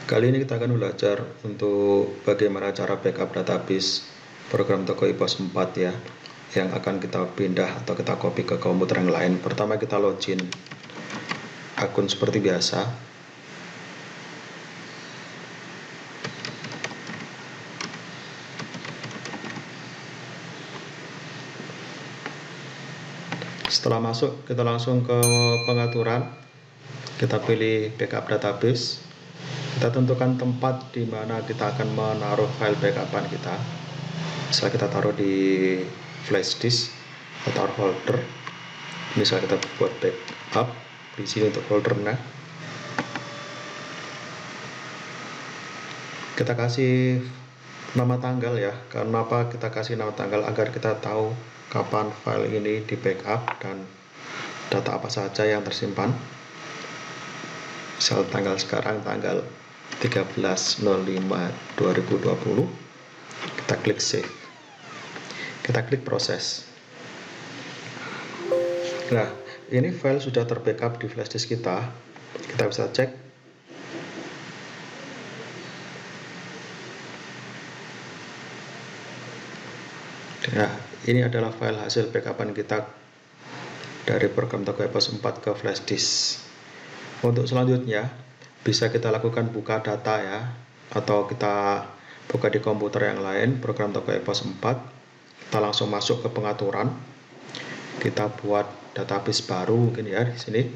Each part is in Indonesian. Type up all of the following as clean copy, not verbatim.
Kali ini kita akan belajar untuk bagaimana cara backup database program Toko IPOS 4 ya, yang akan kita pindah atau kita copy ke komputer yang lain. Pertama kita login akun seperti biasa. Setelah masuk, kita langsung ke pengaturan. Kita pilih backup database. Kita tentukan tempat di mana kita akan menaruh file backupan kita. Misalnya kita taruh di flash disk atau folder. Misal kita buat backup di sini untuk foldernya. Kita kasih nama tanggal ya. Kenapa kita kasih nama tanggal? Agar kita tahu kapan file ini di backup dan data apa saja yang tersimpan. Misal tanggal sekarang tanggal 13.05.2020. Kita klik save. Kita klik proses. Nah, ini file sudah terbackup di flash disk kita. Kita bisa cek. Nah, ini adalah file hasil backupan kita dari program Toko IPOS 4 ke flash disk. Untuk selanjutnya, bisa kita lakukan buka data ya, atau kita buka di komputer yang lain program Toko IPOS 4. Kita langsung masuk ke pengaturan. Kita buat database baru mungkin ya di sini.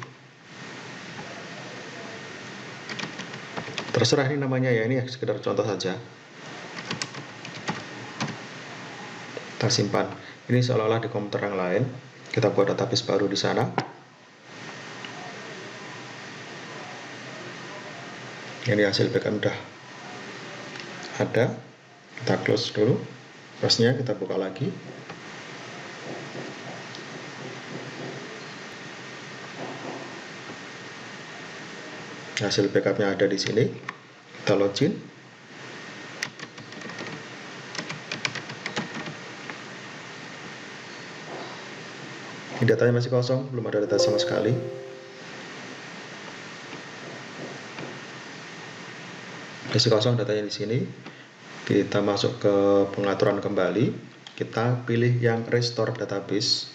Terserah ini namanya ya, ini sekedar contoh saja. Kita simpan. Ini seolah-olah di komputer yang lain. Kita buat database baru di sana. Ini hasil backup udah ada. Kita close dulu. Terusnya kita buka lagi. Hasil backupnya ada di sini. Kita login. Ini datanya masih kosong, belum ada data sama sekali. Masih kosong datanya di sini. Kita masuk ke pengaturan kembali. Kita pilih yang restore database.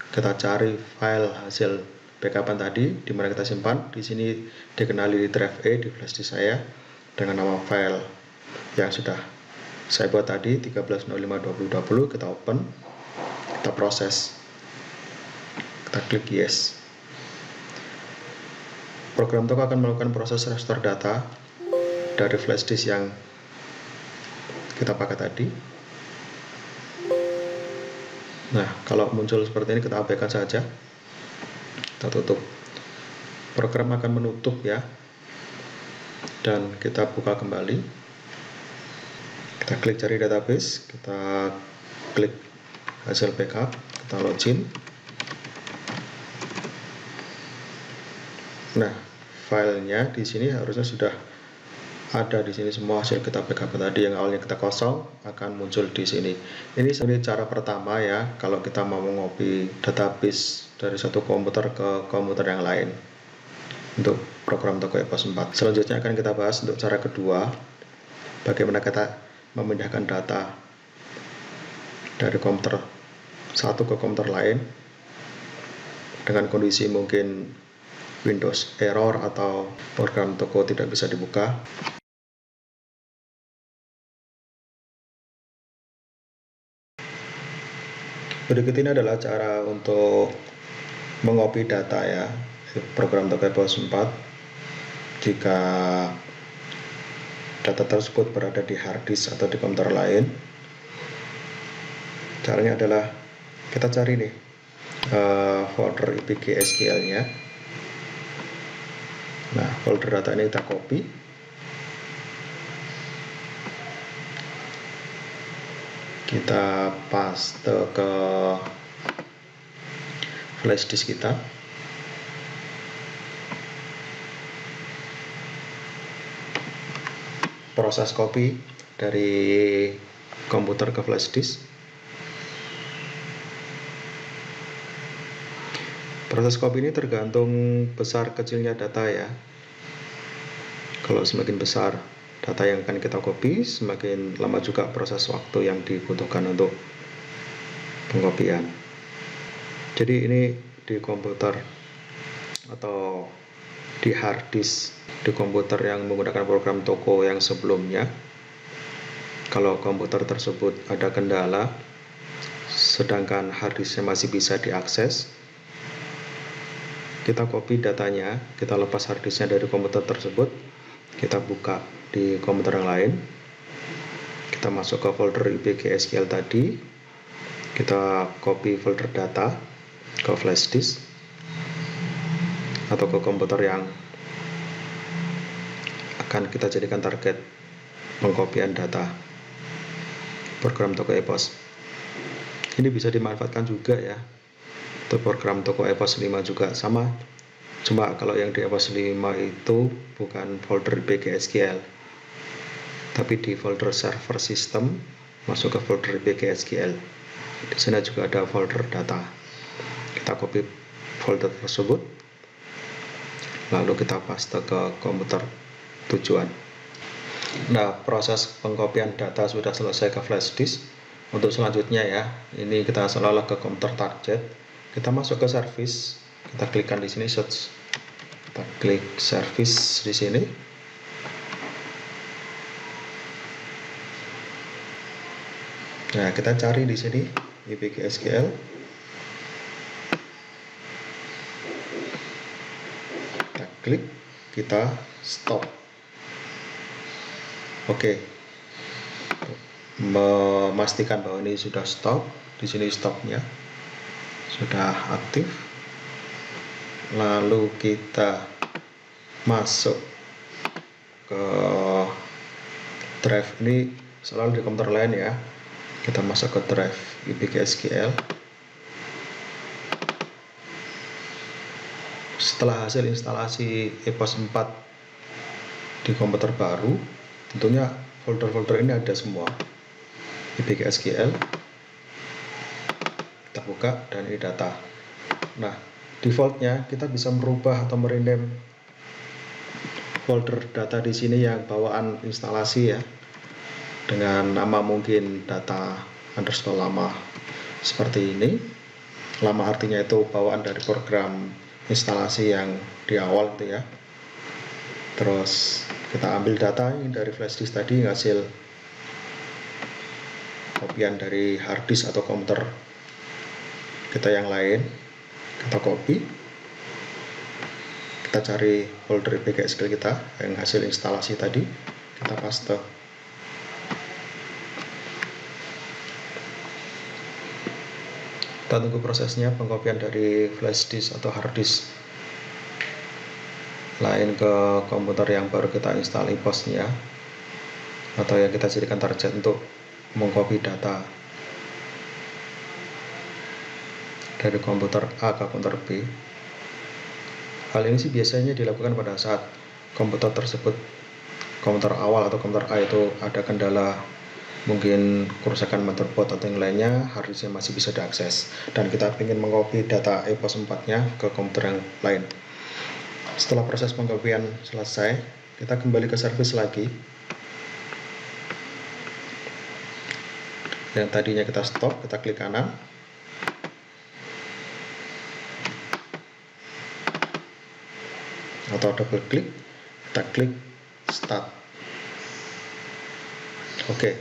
Kita cari file hasil backupan tadi di mana kita simpan. Di sini dikenali di drive E di flash disk saya dengan nama file yang sudah saya buat tadi 13.05.2020. Kita open, kita proses, kita klik yes. Program Toko akan melakukan proses restore data dari flash disk yang kita pakai tadi. Nah, kalau muncul seperti ini kita abaikan saja. Kita tutup. Program akan menutup ya. Dan kita buka kembali. Kita klik cari database, kita klik hasil backup, kita login. Nah, filenya di sini harusnya sudah ada di sini semua hasil kita backup tadi yang awalnya kita kosong akan muncul di sini. Ini cara pertama ya kalau kita mau mengcopy database dari satu komputer ke komputer yang lain untuk program Toko IPOS 4. Selanjutnya akan kita bahas untuk cara kedua, bagaimana kita memindahkan data dari komputer satu ke komputer lain dengan kondisi mungkin Windows error atau program Toko tidak bisa dibuka. Berikut ini adalah cara untuk mengcopy data ya program Toko IPOS 4 jika data tersebut berada di hard disk atau di komputer lain. Caranya adalah kita cari nih folder IPG SQL nya. Nah, folder data ini kita copy. Kita paste ke flash disk kita. Proses copy dari komputer ke flash disk. Proses copy ini tergantung besar kecilnya data ya. Kalau semakin besar data yang akan kita copy, semakin lama juga proses waktu yang dibutuhkan untuk pengkopian. Jadi ini di komputer atau di hard disk di komputer yang menggunakan program toko yang sebelumnya, kalau komputer tersebut ada kendala sedangkan hard disknya masih bisa diakses, kita copy datanya, kita lepas hard disknya dari komputer tersebut, kita buka di komputer yang lain, kita masuk ke folder IPGSQL tadi, kita copy folder data ke flash disk atau ke komputer yang akan kita jadikan target pengkopian data program toko e-pos. Ini bisa dimanfaatkan juga ya untuk program toko e-pos 5 juga sama, cuma kalau yang di e-pos 5 itu bukan folder IPGSQL, tapi di folder server system masuk ke folder IPGSQL. Di sana juga ada folder data, kita copy folder tersebut lalu kita paste ke komputer tujuan. Nah, proses pengkopian data sudah selesai ke flash disk. Untuk selanjutnya ya, ini kita selalu ke komputer target, kita masuk ke service, kita klikkan di sini search, kita klik service di sini, nah kita cari di sini IPGSQL, kita klik, kita stop. Oke, memastikan bahwa ini sudah stop. Di sini stopnya sudah aktif. Lalu kita masuk ke drive, ini selalu di komputer lain ya. Kita masuk ke drive IPGSQL. Setelah hasil instalasi e-pos 4 di komputer baru, tentunya folder-folder ini ada semua. IPGSQL, kita buka dan ini data. Nah, defaultnya kita bisa merubah atau merename folder data di sini yang bawaan instalasi ya, dengan nama mungkin data underscore lama seperti ini. Lama artinya itu bawaan dari program instalasi yang di awal itu ya. Terus kita ambil data ini dari flash disk tadi, hasil kopian dari hard disk atau komputer kita yang lain, kita copy, kita cari folder IPGSQL kita yang hasil instalasi tadi, kita paste. Kita tunggu prosesnya pengkopian dari flash disk atau hard disk lain ke komputer yang baru kita install e-posnya atau yang kita jadikan target untuk mengcopy data dari komputer A ke komputer B. Hal ini sih biasanya dilakukan pada saat komputer tersebut, komputer awal atau komputer A itu ada kendala, mungkin kerusakan motherboard atau yang lainnya, hard disknya masih bisa diakses dan kita ingin mengcopy data e-pos 4-nya ke komputer yang lain. Setelah proses pengkopian selesai, kita kembali ke service lagi. Yang tadinya kita stop, kita klik kanan. Atau double klik, kita klik start. Oke.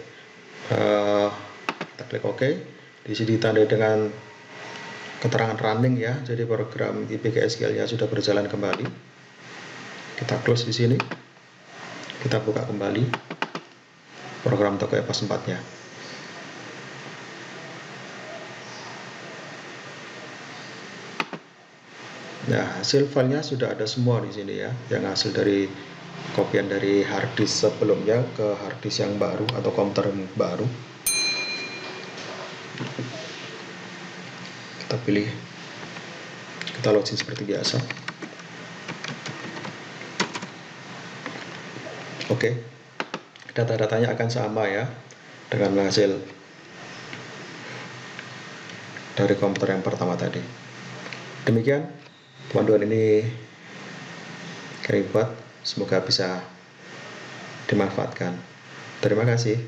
Kita klik OK. Di sini ditandai dengan keterangan running ya, jadi program IPGSQL-nya sudah berjalan kembali. Kita close di sini. Kita buka kembali program toko e-pos 4-nya. Nah, hasil filenya sudah ada semua di sini ya, yang hasil dari kopian dari hard disk sebelumnya ke hard disk yang baru atau komputer yang baru. Kita pilih, kita login seperti biasa. Oke, data-datanya akan sama ya dengan hasil dari komputer yang pertama tadi. Demikian panduan ini kami buat, semoga bisa dimanfaatkan. Terima kasih.